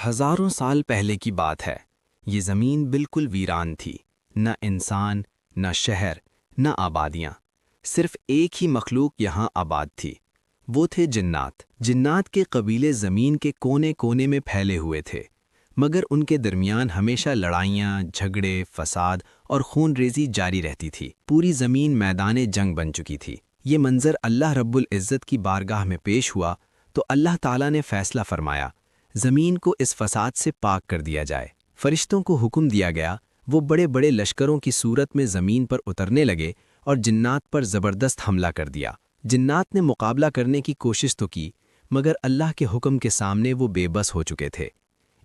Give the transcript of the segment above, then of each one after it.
ہزاروں سال پہلے کی بات ہے۔ یہ زمین بالکل ویران تھی، نہ انسان، نہ شہر، نہ آبادیاں۔ صرف ایک ہی مخلوق یہاں آباد تھی۔ وہ تھے جنات۔ جنات کے قبیلے زمین کے کونے کونے میں پھیلے ہوئے تھے، مگر ان کے درمیان ہمیشہ لڑائیاں، جھگڑے، فساد اور خون ریزی جاری رہتی تھی۔ پوری زمین میدان جنگ بن چکی تھی۔ یہ منظر اللہ رب العزت کی بارگاہ میں پیش ہوا تو اللہ تعالیٰ نے فیصلہ فرمایا، زمین کو اس فساد سے پاک کر دیا جائے۔ فرشتوں کو حکم دیا گیا، وہ بڑے بڑے لشکروں کی صورت میں زمین پر اترنے لگے اور جنات پر زبردست حملہ کر دیا۔ جنات نے مقابلہ کرنے کی کوشش تو کی، مگر اللہ کے حکم کے سامنے وہ بے بس ہو چکے تھے۔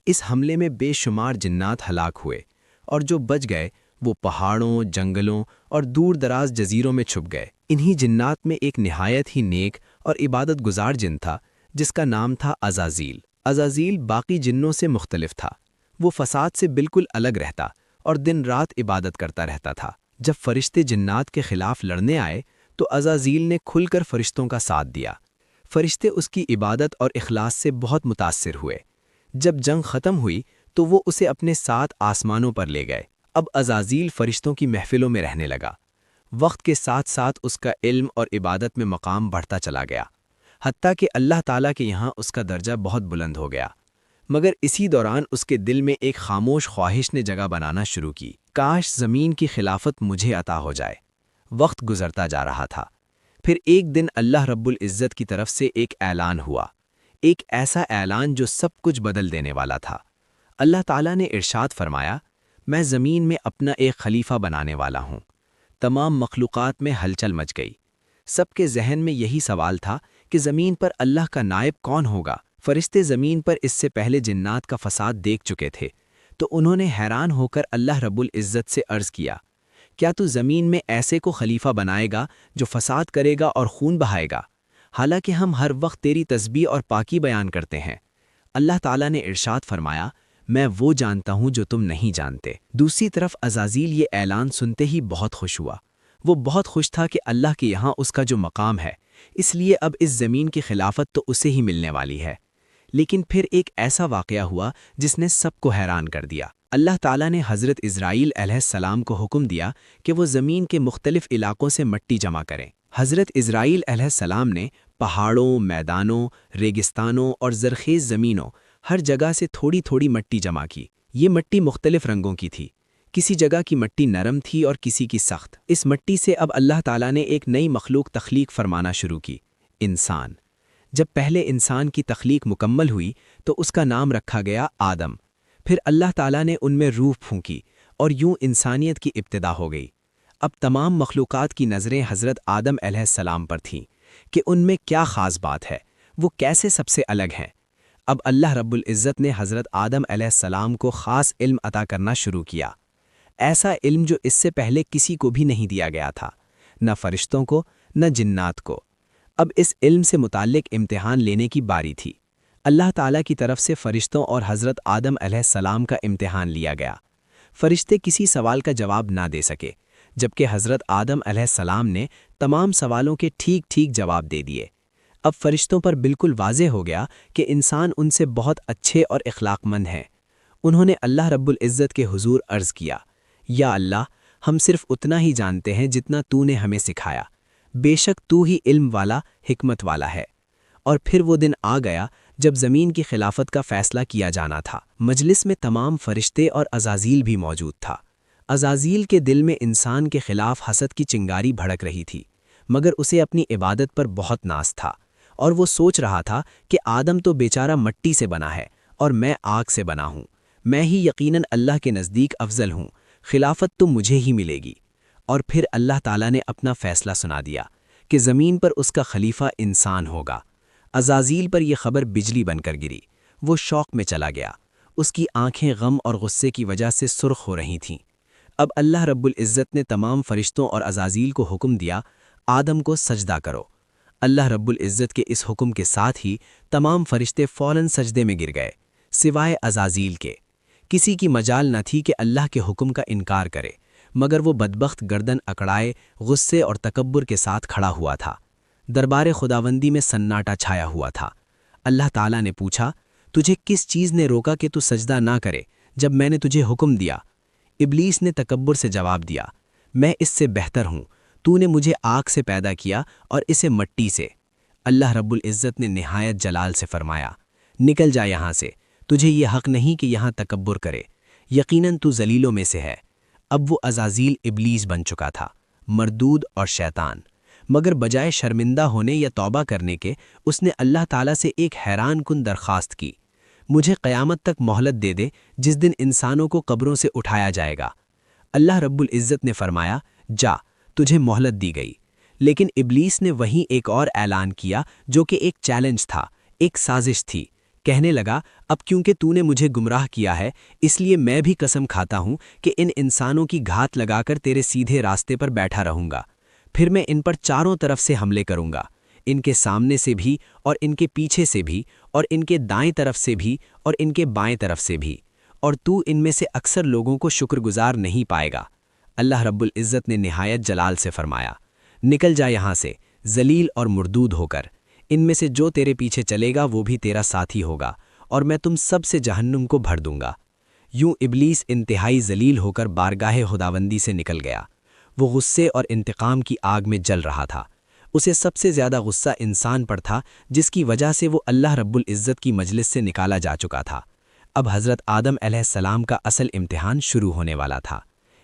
اس حملے میں بے شمار جنات ہلاک ہوئے، اور جو بچ گئے وہ پہاڑوں، جنگلوں اور دور دراز جزیروں میں چھپ گئے۔ انہی جنات میں ایک نہایت ہی نیک اور عبادت گزار جن تھا، جس کا نام تھا عزازیل۔ عزازیل باقی جنوں سے مختلف تھا۔ وہ فساد سے بالکل الگ رہتا اور دن رات عبادت کرتا رہتا تھا۔ جب فرشتے جنات کے خلاف لڑنے آئے تو عزازیل نے کھل کر فرشتوں کا ساتھ دیا۔ فرشتے اس کی عبادت اور اخلاص سے بہت متاثر ہوئے۔ جب جنگ ختم ہوئی تو وہ اسے اپنے ساتھ آسمانوں پر لے گئے۔ اب عزازیل فرشتوں کی محفلوں میں رہنے لگا۔ وقت کے ساتھ ساتھ اس کا علم اور عبادت میں مقام بڑھتا چلا گیا، حتیٰ کہ اللہ تعالیٰ کے یہاں اس کا درجہ بہت بلند ہو گیا۔ مگر اسی دوران اس کے دل میں ایک خاموش خواہش نے جگہ بنانا شروع کی، کاش زمین کی خلافت مجھے عطا ہو جائے۔ وقت گزرتا جا رہا تھا۔ پھر ایک دن اللہ رب العزت کی طرف سے ایک اعلان ہوا، ایک ایسا اعلان جو سب کچھ بدل دینے والا تھا۔ اللہ تعالیٰ نے ارشاد فرمایا، میں زمین میں اپنا ایک خلیفہ بنانے والا ہوں۔ تمام مخلوقات میں ہلچل مچ گئی۔ سب کے ذہن میں یہی سوال تھا کہ زمین پر اللہ کا نائب کون ہوگا؟ فرشتے زمین پر اس سے پہلے جنات کا فساد دیکھ چکے تھے، تو انہوں نے حیران ہو کر اللہ رب العزت سے عرض کیا، کیا تو زمین میں ایسے کو خلیفہ بنائے گا جو فساد کرے گا اور خون بہائے گا؟ حالانکہ ہم ہر وقت تیری تسبیح اور پاکی بیان کرتے ہیں۔ اللہ تعالیٰ نے ارشاد فرمایا، میں وہ جانتا ہوں جو تم نہیں جانتے۔ دوسری طرف عزازیل یہ اعلان سنتے ہی بہت خوش ہوا۔ وہ بہت خوش تھا کہ اللہ کے یہاں اس کا جو مقام ہے، اس لیے اب اس زمین کی خلافت تو اسے ہی ملنے والی ہے۔ لیکن پھر ایک ایسا واقعہ ہوا جس نے سب کو حیران کر دیا۔ اللہ تعالیٰ نے حضرت اسرائیل علیہ السلام کو حکم دیا کہ وہ زمین کے مختلف علاقوں سے مٹی جمع کریں۔ حضرت اسرائیل علیہ السلام نے پہاڑوں، میدانوں، ریگستانوں اور زرخیز زمینوں ہر جگہ سے تھوڑی تھوڑی مٹی جمع کی۔ یہ مٹی مختلف رنگوں کی تھی، کسی جگہ کی مٹی نرم تھی اور کسی کی سخت۔ اس مٹی سے اب اللہ تعالیٰ نے ایک نئی مخلوق تخلیق فرمانا شروع کی، انسان۔ جب پہلے انسان کی تخلیق مکمل ہوئی تو اس کا نام رکھا گیا آدم۔ پھر اللہ تعالیٰ نے ان میں روح پھونکی اور یوں انسانیت کی ابتدا ہو گئی۔ اب تمام مخلوقات کی نظریں حضرت آدم علیہ السلام پر تھیں کہ ان میں کیا خاص بات ہے، وہ کیسے سب سے الگ ہیں۔ اب اللہ رب العزت نے حضرت آدم علیہ السلام کو خاص علم عطا کرنا شروع کیا، ایسا علم جو اس سے پہلے کسی کو بھی نہیں دیا گیا تھا، نہ فرشتوں کو، نہ جنات کو۔ اب اس علم سے متعلق امتحان لینے کی باری تھی۔ اللہ تعالیٰ کی طرف سے فرشتوں اور حضرت آدم علیہ السلام کا امتحان لیا گیا۔ فرشتے کسی سوال کا جواب نہ دے سکے، جبکہ حضرت آدم علیہ السلام نے تمام سوالوں کے ٹھیک ٹھیک جواب دے دیے۔ اب فرشتوں پر بالکل واضح ہو گیا کہ انسان ان سے بہت اچھے اور اخلاق مند ہیں۔ انہوں نے اللہ رب العزت کے حضور عرض کیا، یا اللہ، ہم صرف اتنا ہی جانتے ہیں جتنا تو نے ہمیں سکھایا، بے شک تو ہی علم والا، حکمت والا ہے۔ اور پھر وہ دن آ گیا جب زمین کی خلافت کا فیصلہ کیا جانا تھا۔ مجلس میں تمام فرشتے اور عزازیل بھی موجود تھا۔ عزازیل کے دل میں انسان کے خلاف حسد کی چنگاری بھڑک رہی تھی، مگر اسے اپنی عبادت پر بہت ناز تھا، اور وہ سوچ رہا تھا کہ آدم تو بیچارہ مٹی سے بنا ہے اور میں آگ سے بنا ہوں، میں ہی یقیناً اللہ کے نزدیک افضل ہوں، خلافت تو مجھے ہی ملے گی۔ اور پھر اللہ تعالیٰ نے اپنا فیصلہ سنا دیا کہ زمین پر اس کا خلیفہ انسان ہوگا۔ عزازیل پر یہ خبر بجلی بن کر گری۔ وہ شوق میں چلا گیا، اس کی آنکھیں غم اور غصے کی وجہ سے سرخ ہو رہی تھیں۔ اب اللہ رب العزت نے تمام فرشتوں اور عزازیل کو حکم دیا، آدم کو سجدہ کرو۔ اللہ رب العزت کے اس حکم کے ساتھ ہی تمام فرشتے فوراً سجدے میں گر گئے، سوائے عزازیل کے۔ کسی کی مجال نہ تھی کہ اللہ کے حکم کا انکار کرے، مگر وہ بدبخت گردن اکڑائے غصے اور تکبر کے ساتھ کھڑا ہوا تھا۔ دربار خداوندی میں سناٹا چھایا ہوا تھا۔ اللہ تعالیٰ نے پوچھا، تجھے کس چیز نے روکا کہ تو سجدہ نہ کرے جب میں نے تجھے حکم دیا؟ ابلیس نے تکبر سے جواب دیا، میں اس سے بہتر ہوں، تو نے مجھے آگ سے پیدا کیا اور اسے مٹی سے۔ اللہ رب العزت نے نہایت جلال سے فرمایا، نکل جا یہاں سے، تجھے یہ حق نہیں کہ یہاں تکبر کرے، یقیناً تو ذلیلوں میں سے ہے۔ اب وہ عزازیل ابلیس بن چکا تھا، مردود اور شیطان، مگر بجائے شرمندہ ہونے یا توبہ کرنے کے اس نے اللہ تعالیٰ سے ایک حیران کن درخواست کی، مجھے قیامت تک مہلت دے دے جس دن انسانوں کو قبروں سے اٹھایا جائے گا۔ اللہ رب العزت نے فرمایا، جا، تجھے مہلت دی گئی۔ لیکن ابلیس نے وہیں ایک اور اعلان کیا جو کہ ایک چیلنج تھا، ایک سازش تھی۔ کہنے لگا، اب کیونکہ تو نے مجھے گمراہ کیا ہے اس لیے میں بھی قسم کھاتا ہوں کہ ان انسانوں کی گھات لگا کر تیرے سیدھے راستے پر بیٹھا رہوں گا، پھر میں ان پر چاروں طرف سے حملے کروں گا، ان کے سامنے سے بھی اور ان کے پیچھے سے بھی اور ان کے دائیں طرف سے بھی اور ان کے بائیں طرف سے بھی، اور تو ان میں سے اکثر لوگوں کو شکر گزار نہیں پائے گا۔ اللہ رب العزت نے نہایت جلال سے فرمایا، نکل جا یہاں سے ذلیل اور مردود ہو کر، ان میں سے جو تیرے پیچھے چلے گا وہ بھی تیرا ساتھی ہوگا، اور میں تم سب سے جہنم کو بھر دوں گا۔ یوں ابلیس انتہائی ذلیل ہو کر بارگاہ خداوندی سے نکل گیا۔ وہ غصے اور انتقام کی آگ میں جل رہا تھا۔ اسے سب سے زیادہ غصہ انسان پر تھا جس کی وجہ سے وہ اللہ رب العزت کی مجلس سے نکالا جا چکا تھا۔ اب حضرت آدم علیہ السلام کا اصل امتحان شروع ہونے والا تھا۔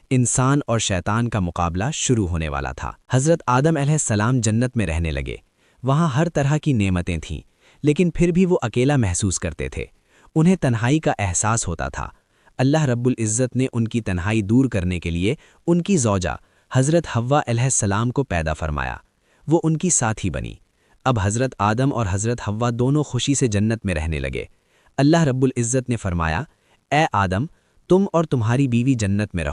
انسان اور شیطان کا مقابلہ شروع ہونے والا تھا۔ حضرت آدم علیہ السلام جنت میں رہنے لگے۔ وہاں ہر طرح کی نعمتیں تھیں، لیکن پھر بھی وہ اکیلا محسوس کرتے تھے۔ انہیں تنہائی کا احساس ہوتا تھا۔ اللہ رب العزت نے ان کی تنہائی دور کرنے کے لیے ان کی زوجہ حضرت حوا علیہ السلام کو پیدا فرمایا۔ وہ ان کی ساتھی بنی۔ اب حضرت آدم اور حضرت حوا دونوں خوشی سے جنت میں رہنے لگے۔ اللہ رب العزت نے فرمایا، اے آدم، تم اور تمہاری بیوی جنت میں رہو۔